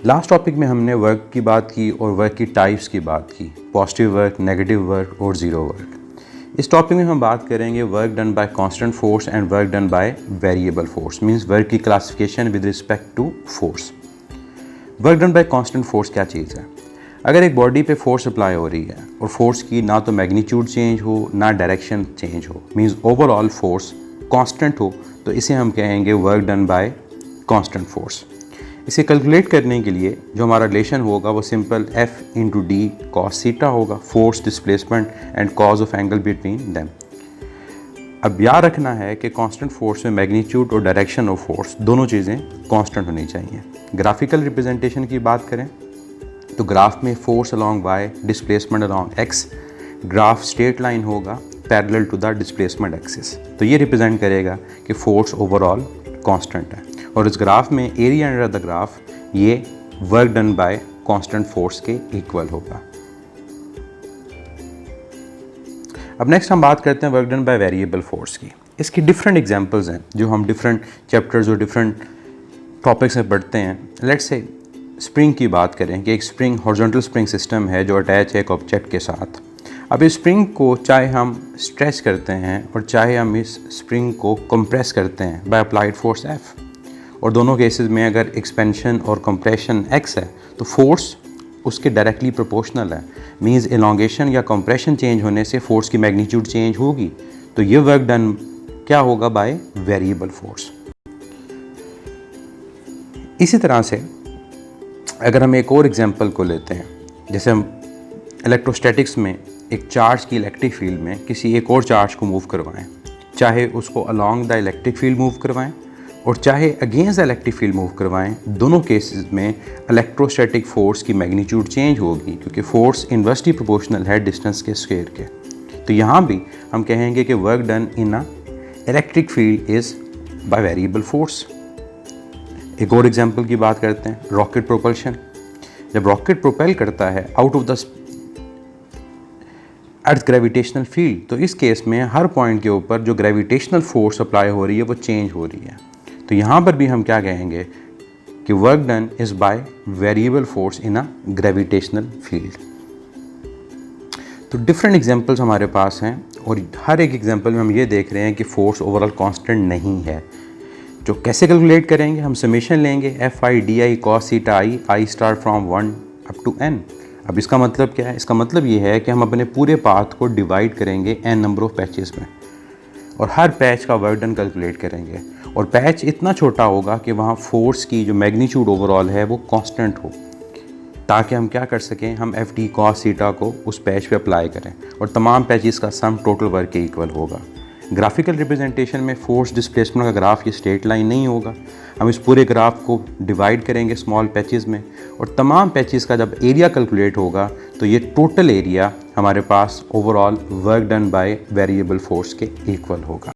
Last topic में हमने work की बात की और वर्क की टाइप्स की बात की, पॉजिटिव वर्क, नेगेटिव वर्क और ज़ीरो वर्क। इस टॉपिक में हम बात करेंगे work done by constant force and work done by variable force, means work की classification with respect to force. Work done by constant force क्या चीज़ है? अगर एक बॉडी पे फोर्स अप्लाई हो रही है और फोर्स की ना तो मैग्नीट्यूड चेंज हो ना डायरेक्शन चेंज हो, मींस ओवरऑल फोर्स कांस्टेंट हो, तो इसे हम कहेंगे work done by constant force. इसे कैलकुलेट करने के लिए जो हमारा रिलेशन होगा वो simple F into D cos theta होगा, force, displacement and cos of angle between them. अब याद रखना है कि कांस्टेंट फोर्स में मैग्नीट्यूड और डायरेक्शन ऑफ फोर्स दोनों चीज़ें कांस्टेंट होनी चाहिए। ग्राफिकल रिप्रेजेंटेशन की बात करें तो ग्राफ में force along y, displacement along x, graph straight line होगा parallel to the displacement axis, तो ये रिप्रेजेंट करेगा कि फोर्स ओवरऑल कांस्टेंट है। और इस ग्राफ में एरिया अंडर द ग्राफ ये work done by constant force के इक्वल होगा। अब नेक्स्ट हम बात करते हैं work done by variable force की। इसकी डिफरेंट एग्जांपल्स हैं जो हम डिफरेंट चैप्टर्स और डिफरेंट टॉपिक्स में पढ़ते हैं। लेट्स से स्प्रिंग की बात करें कि एक स्प्रिंग हॉरिजॉन्टल स्प्रिंग सिस्टम है जो अटैच है एक ऑब्जेक्ट के साथ। अब इस स्प्रिंग को चाहे हम स्ट्रेच करते हैं और चाहे हम इस स्प्रिंग को कंप्रेस करते हैं बाय अप्लाइड फोर्स F, और दोनों केसेस में अगर एक्सपेंशन और कंप्रेशन x है तो फोर्स उसके डायरेक्टली प्रोपोर्शनल है, मींस एलोंगेशन या कंप्रेशन चेंज होने से फोर्स की मैग्नीट्यूड चेंज होगी, तो ये वर्क डन क्या होगा बाय वेरिएबल फोर्स। इसी तरह से अगर हम एक और एग्जांपल को लेते हैं, जैसे हम इलेक्ट्रोस्टैटिक्स में एक चार्ज की इलेक्ट्रिक फील्ड में किसी एक और चार्ज को मूव करवाएं, चाहे उसको along the electric field move करवाएं और चाहे against the electric field move करवाएं, दोनों केसेस में इलेक्ट्रोस्टैटिक फोर्स की मैग्नीट्यूड चेंज होगी क्योंकि फोर्स इन्वर्सली प्रोपोर्शनल है डिस्टेंस के स्क्वायर के। तो यहाँ भी हम कहेंगे कि work done in a electric field is by variable force. एक और एग्जांपल की बात करते हैं, रॉकेट प्रोपल्शन। जब रॉकेट प्रोपेल करता है out of the earth gravitational field, तो इस केस में हर पॉइंट के ऊपर जो ग्रेविटेशनल फोर्स अप्लाई हो रही है वो चेंज हो रही है। तो यहाँ पर भी हम क्या कहेंगे कि work done is by variable force in a gravitational field. तो डिफरेंट एग्जांपल्स हमारे पास हैं और हर एक एग्जांपल में हम ये देख रहे हैं कि फोर्स ओवरऑल कांस्टेंट नहीं है। जो कैसे कैलकुलेट करेंगे, हम समेशन लेंगे Fi di cos theta i star from 1 up to n। अब इसका मतलब क्या है? इसका मतलब ये है कि हम अपने पूरे पाथ को डिवाइड करेंगे n नंबर ऑफ पैचेस में और हर पैच का वर्क डन कैलकुलेट करेंगे, और पैच इतना छोटा होगा कि वहाँ फोर्स की जो मैग्नीट्यूड ओवरऑल है वो कांस्टेंट हो, ताकि हम क्या कर सकें, हम Ft cos थीटा को उस पैच पे अप्लाई करें और तमाम पैचेस का सम टोटल वर्क के इक्वल होगा। ग्राफिकल रिप्रेजेंटेशन में फोर्स डिस्प्लेसमेंट का ग्राफ ये स्ट्रेट लाइन नहीं होगा, हम इस पूरे ग्राफ को डिवाइड करेंगे स्मॉल पैचेस में, और तमाम पैचेस का जब एरिया कैलकुलेट होगा तो ये टोटल एरिया हमारे पास overall work done by variable force के इक्वल होगा।